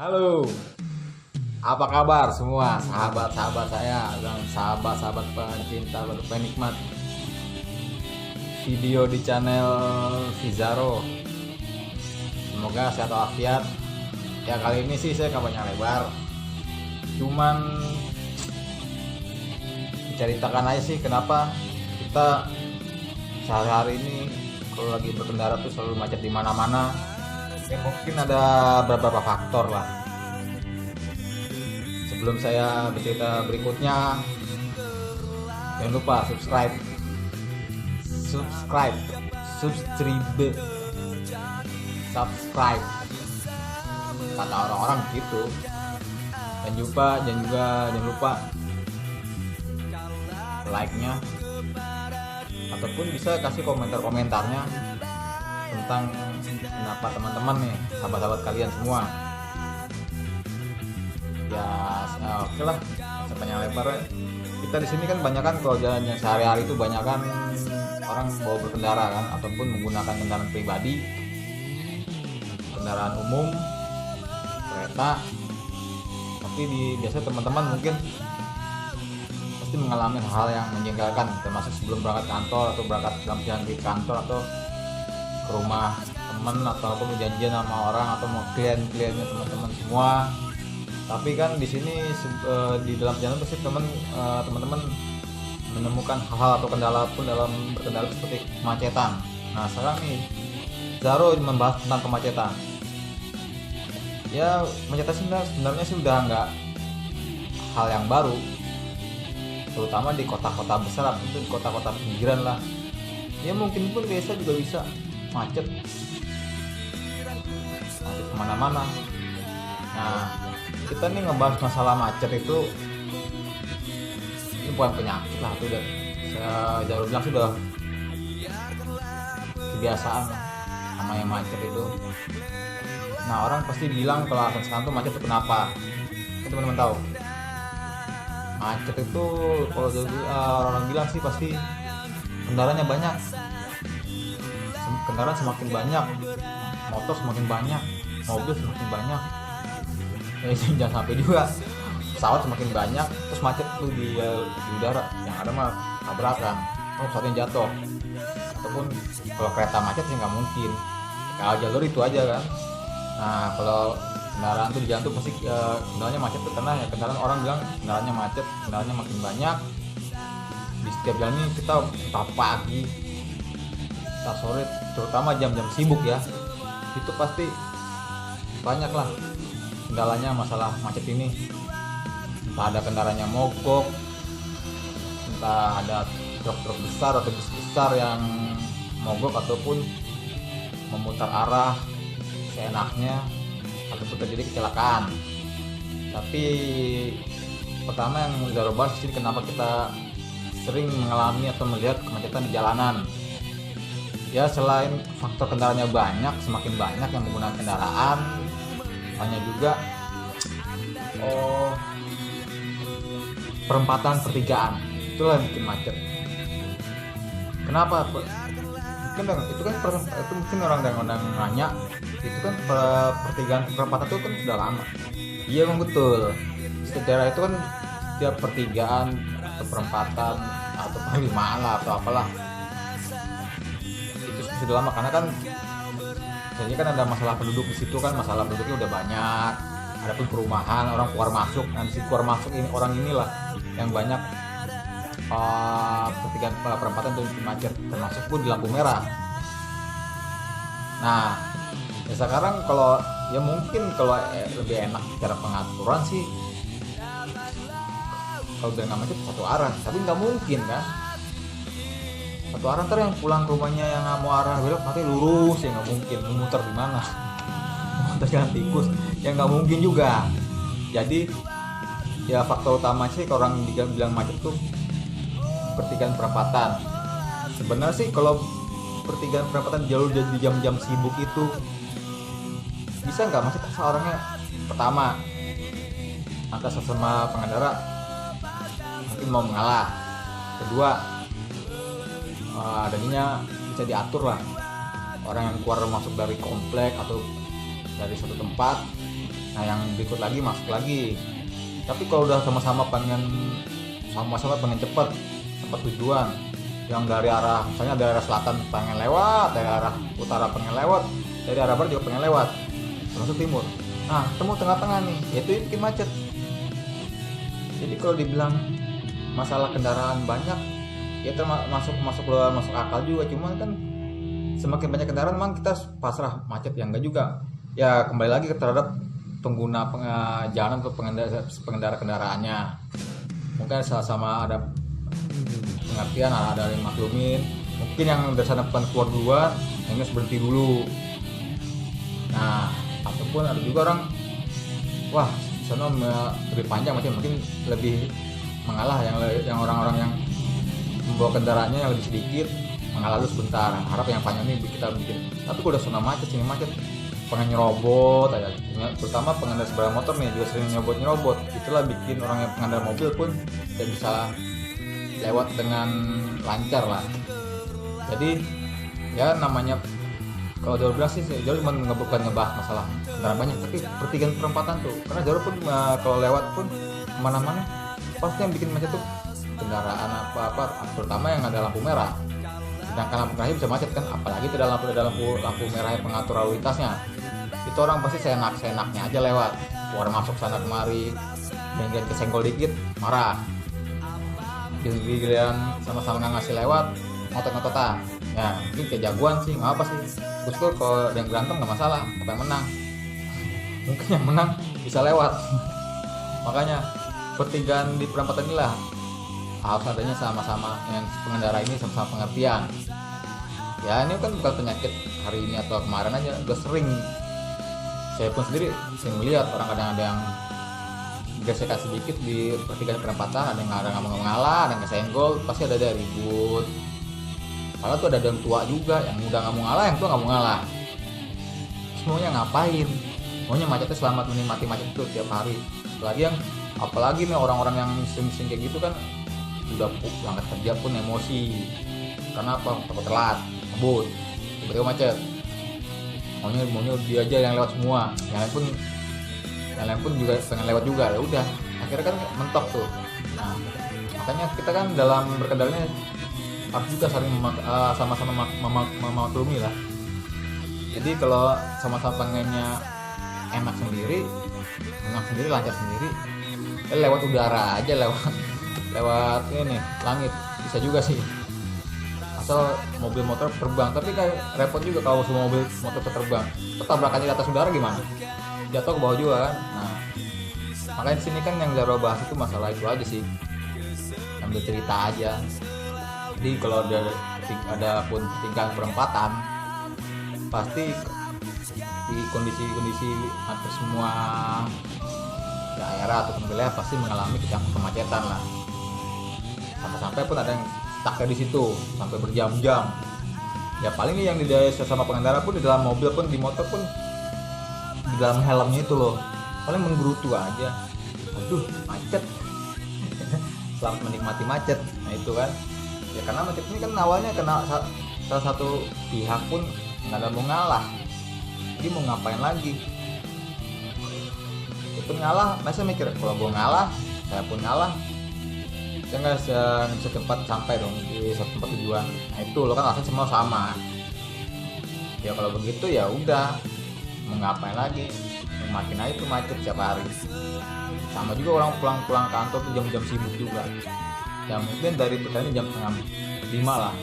Halo, apa kabar semua sahabat-sahabat saya dan sahabat-sahabat pencinta atau penikmat video di channel Vizaro. Semoga sehat walafiat. Ya kali ini sih saya kampanye lebar, cuman menceritakan aja sih kenapa kita sehari-hari ini kalau lagi berkendara tuh selalu macet di mana-mana. Ya mungkin ada beberapa faktor lah. Sebelum saya bercerita berikutnya, jangan lupa subscribe, kata orang-orang gitu. Dan jangan lupa like-nya, ataupun bisa kasih komentarnya tentang pendapat teman-teman nih, sahabat-sahabat kalian semua. Ya, oke lah, sepanjang lebar ya. Kita di sini kan banyak kan kalau jalannya sehari-hari itu banyak kan orang bawa berkendara kan, ataupun menggunakan kendaraan pribadi, kendaraan umum, kereta. Tapi biasanya teman-teman mungkin pasti mengalami hal yang menjengkelkan, termasuk sebelum berangkat kantor atau berangkat dalam jalan ke kantor atau ke rumah teman ataupun janjian sama orang atau mau kliennya teman-teman semua. Tapi kan di sini di dalam jalan pasti teman-teman menemukan hal-hal atau kendala pun dalam berkendara seperti kemacetan. Nah sekarang nih Zaro membahas tentang kemacetan. Ya kemacetan sebenarnya sih udah nggak hal yang baru, terutama di kota-kota besar atau di kota-kota pinggiran lah. Ya mungkin pun desa juga bisa macet kemana-mana. Nah kita nih ngebahas masalah macet itu, ini bukan penyakit lah, itu udah saya jauh bilang sudah kebiasaan sama yang macet itu. Nah orang pasti bilang kalau alasan sekarang tuh macet itu kenapa. Teman-teman tahu macet itu kalau orang bilang sih pasti kendaraannya banyak, kendaraan semakin banyak, motor semakin banyak, mobil semakin banyak. Jangan sampai juga pesawat semakin banyak terus macet tuh di udara, yang ada mah tabrakan, pesawatnya jatuh. Ataupun kalau kereta macet sih nggak mungkin, kalau jalur itu aja kan. Nah kalau kendaraan tuh di jalan tuh pasti kendaraannya macet tuh karena ya kendaraan, orang bilang kendaraannya macet, kendaraannya makin banyak di setiap jalan ini. Kita entah pagi entah sore, terutama jam-jam sibuk ya, itu pasti banyak lah kendalanya masalah macet ini. Entah ada kendaraannya mogok, entah ada truk-truk besar atau bus besar yang mogok ataupun memutar arah seenaknya ataupun terjadi kecelakaan. Tapi pertama yang Zaro bahas di sini, kenapa kita sering mengalami atau melihat kemacetan di jalanan. Ya selain faktor kendaraannya banyak, semakin banyak yang menggunakan kendaraan, banyak juga perempatan pertigaan, itulah yang bikin macet. Kenapa? Mungkin itu mungkin orang nanya, itu kan pertigaan perempatan itu kan sudah lama. Iya memang betul, sejarah itu kan setiap pertigaan atau perempatan atau perlimaan lah atau apalah itu sudah lama, karena kan jadi kan ada masalah penduduk di situ kan, masalah penduduknya udah banyak, ada pun perumahan, orang keluar masuk, dan si keluar masuk ini orang inilah yang banyak pertigaan perempatan itu macet, termasuk pun di lampu merah. Nah ya sekarang kalau ya mungkin kalau lebih enak cara pengaturan sih kalau udah nggak macet satu arah, tapi nggak mungkin kan satu arah. Ntar yang pulang ke rumahnya yang nggak mau arah belok nanti lurus, ya nggak mungkin, memutar di mana, memutar jalan tikus ya nggak mungkin juga. Jadi ya faktor utama sih kalau orang bilang macet tuh pertigaan perempatan. Sebenarnya sih kalau pertigaan perempatan jalur di jam-jam sibuk itu bisa nggak macet asal orangnya, pertama atas sesama pengendara mungkin mau mengalah, kedua adanya bisa diatur lah, orang yang keluar masuk dari komplek atau dari satu tempat Nah yang berikut lagi masuk lagi. Tapi kalau udah sama-sama pengen cepet tujuan, yang dari arah misalnya dari arah selatan pengen lewat, dari arah utara pengen lewat, dari arah barat juga pengen lewat, termasuk timur. Nah temu tengah-tengah nih, yaitu bikin macet. Jadi kalau dibilang masalah kendaraan banyak, ya termasuk masuk akal juga. Cuman kan semakin banyak kendaraan memang kita pasrah macet, yang enggak juga. Ya kembali lagi terhadap pengguna jalan atau pengendara kendaraannya. Mungkin sama ada pengertian, ada yang maklumin. Mungkin yang dari sana bukan keluar duluan, yang harus berhenti dulu. Nah ataupun ada juga orang, wah di sana lebih panjang, mungkin lebih mengalah yang orang-orang yang membawa kendaraannya yang lebih sedikit, mengalah dulu sebentar, harap yang panjang ini kita bikin. Tapi kalau udah zona macet, sini macet, pengen nyerobot aja, terutama pengendara sepeda motor nih juga sering nyerobot. Itulah bikin orang yang pengendara mobil pun tidak bisa lewat dengan lancar lah. Jadi ya namanya kalau jalur bilang sih jalur cuma bukan ngebahas masalah kendaraan banyak, tapi pertigaan perempatan tuh, karena jalur pun kalau lewat pun kemana-mana pasti yang bikin macet tuh kendaraan apa terutama yang ada lampu merah. Sedangkan lampu merahnya bisa macet kan, apalagi tidak lampu merah yang pengatur lalu lintasnya. Itu orang pasti seenaknya aja lewat, orang masuk sana kemari, yang kesenggol dikit marah, giliran sama-sama nggak ngasih lewat ngotot-ngototan. Ya mungkin kayak jagoan sih, nggak apa sih, terus kalau ada yang berantem nggak masalah, apa yang menang, mungkin yang menang bisa lewat. Makanya pertigaan di perempatan inilah harus adanya sama-sama, yang pengendara ini sama-sama pengertian. Ya ini kan bukan penyakit hari ini atau kemarin aja, udah sering. Saya pun sendiri sering melihat orang kadang ada yang gesekan sedikit di pertigaan perempatan, ada yang nggak mau ngalah, ada yang kesenggol, pasti ada ribut. Padahal tuh ada yang tua juga, yang muda nggak mau ngalah, yang tua nggak mau ngalah. Semuanya ngapain? Maunya macetnya selamat, menikmati macet itu tiap hari. Apalagi nih orang-orang yang mesin kayak gitu kan udah berangkat kerja pun emosi. Karena apa? Takut telat, ngebut, tiba-tiba macet. Maunya dia aja yang lewat semua, yang lain pun juga pengen lewat juga. Ya udah, akhirnya kan mentok tuh. Nah, makanya kita kan dalam berkendaranya harus juga saling sama-sama memaklumi lah. Jadi kalau sama-sama pengennya enak sendiri, lancar sendiri, lewat udara aja, lewat ini langit bisa juga sih, asal mobil motor terbang. Tapi kayak repot juga kalau semua mobil motor terbang, tabrakannya di atas udara gimana, jatuh ke bawah juga kan. Nah makanya di sini kan yang Zaro bahas itu masalah itu aja sih, ambil cerita aja. Jadi kalau ada pun tingkah perempatan, pasti di kondisi hampir semua daerah atau wilayah pasti mengalami kemacetan lah. Sampai pun ada yang stuck di situ sampai berjam-jam. Ya paling nih yang di sesama pengendara pun, di dalam mobil pun, di motor pun, di dalam helmnya itu loh, paling menggerutu aja. Aduh macet. Selamat menikmati macet. Nah itu kan ya, karena macet ini kan awalnya kena salah satu pihak pun nggak ada mau ngalah, jadi mau ngapain lagi. Itu ngalah, masa mikir kalau gue ngalah, saya pun ngalah, saya nggak bisa cepat sampai dong di satu tempat tujuan. Nah itu lo kan alasan semua sama. Ya kalau begitu ya udah, mau ngapain lagi, makin aja itu macet setiap hari. Sama juga orang pulang kantor tuh jam-jam sibuk juga. Ya mungkin dari pertandingan jam 5 lah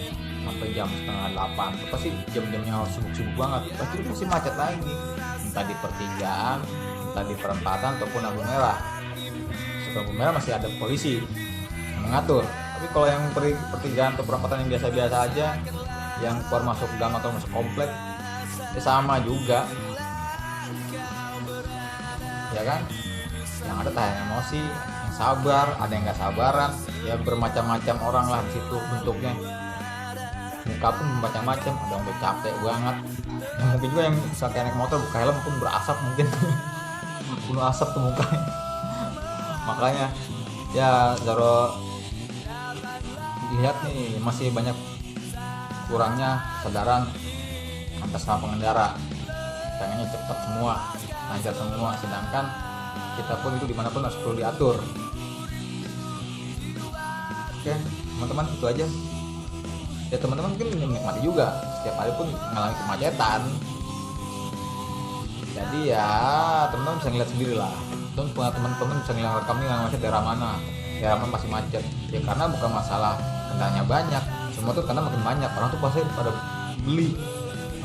sampai jam 7:30, itu pasti jam-jamnya harus sibuk-sibuk banget. Pasti itu pasti macet lagi, entah di pertigaan, entah di perempatan ataupun lampu merah. Lampu merah masih ada polisi yang mengatur. Tapi kalau yang pertigaan atau perempatan yang biasa-biasa aja, yang keluar masuk gang atau masuk komplek, ya sama juga, ya kan? Yang ada tahan emosi, yang sabar, ada yang nggak sabaran, ya bermacam-macam orang lah di situ bentuknya. Muka pun bermacam-macam, ada yang udah capek banget, yang mungkin juga yang misalnya naik motor buka helm pun berasap mungkin, bunuh asap tuh mukanya. Makanya ya Zaro lihat nih masih banyak kurangnya kesadaran atas nama pengendara. pengennya cepat semua, lancar semua, sedangkan kita pun itu dimanapun harus perlu diatur. Oke teman-teman, itu aja ya. Teman-teman mungkin menikmati juga, setiap hari pun mengalami kemacetan, jadi ya teman-teman bisa ngeliat sendiri lah. Teman-teman bisa ngeliat rekam nih macet daerah mana pasti macet ya, karena bukan masalah kendaraannya banyak, semua tuh karena makin banyak orang tuh pasti pada beli,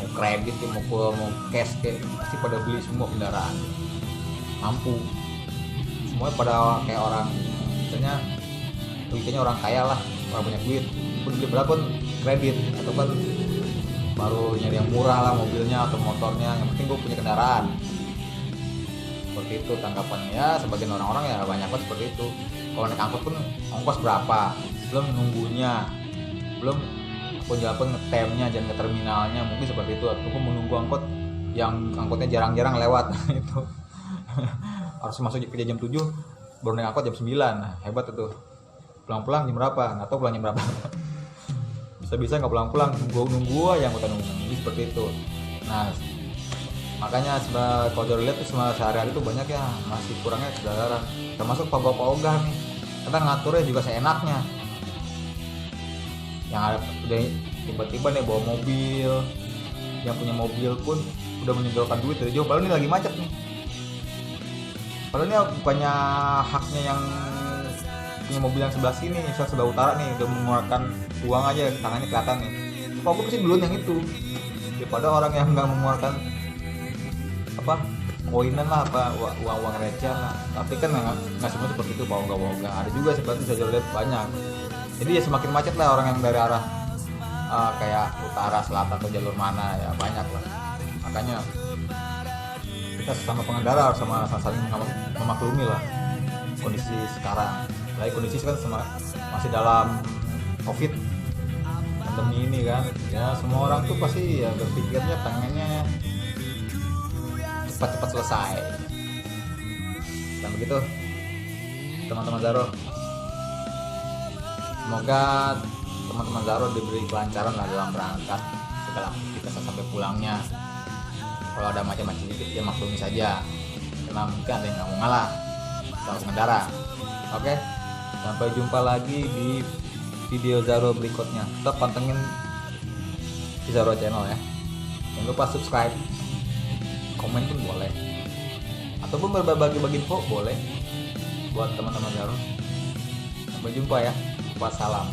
mau kredit ya, mau cash kayak pasti pada beli semua kendaraan, mampu semuanya pada kayak orang misalnya kayaknya orang kaya lah, orang banyak duit pun beli berapa pun kredit, atau kan baru nyari yang murah lah mobilnya atau motornya, yang penting gue punya kendaraan. Seperti itu tanggapannya ya, sebagian orang-orang ya banyak banget seperti itu. Kalau naik angkot pun ongkos berapa, belum nunggunya, belum pun ngetemnya jangan ke terminalnya, mungkin seperti itu. Atau menunggu angkot yang angkotnya jarang-jarang lewat itu harus masuk kerja jam 7 baru naik angkot jam 9. Nah, hebat itu. Pulang-pulang jam berapa? Nggak tahu pulang jam berapa. Bisa-bisa nggak pulang-pulang, nunggu yang udah nunggu seperti itu. Nah, makanya kalau jauh lihat tuh sehari-hari tuh banyak ya masih kurangnya kesadaran, termasuk pegawai nih, kita ngaturnya juga seenaknya. Yang ada udah tiba-tiba nih bawa mobil, yang punya mobil pun udah menyodorkan duit dari jauh, padahal ini lagi macet nih. Padahal ini bukannya haknya yang punya mobil yang sebelah sini, misalnya sebelah utara nih, udah mengeluarkan uang aja tangannya kelihatan nih. Kok gue pasti duluan yang itu daripada orang yang nggak mengeluarkan koinan lah, uang recehan lah. Tapi kan nggak semua seperti itu, bohong, ada juga seperti saya lihat banyak. Jadi ya semakin macet lah orang yang dari arah kayak utara, selatan atau jalur mana ya banyak lah. Makanya kita sesama pengendara harus sama saling memaklumi lah kondisi sekarang. Lagi kondisi kan masih dalam COVID pandemi ini kan, ya semua orang tuh pasti ya berpikirnya pengennya cepat-cepat selesai. Dan begitu teman-teman Zaro, semoga teman-teman Zaro diberi kelancaran lah dalam berangkat segala aktivitas sampai pulangnya. Kalau ada macam-macam dikit ya maklumi saja, karena mungkin ada yang nggak mau ngalah sama pengendara. Oke, sampai jumpa lagi di video Zaro berikutnya. Tetap pantengin di Zaro channel ya. Jangan lupa subscribe, komen pun boleh, ataupun berbagi info boleh buat teman-teman Zaro. Sampai jumpa ya. Wassalam.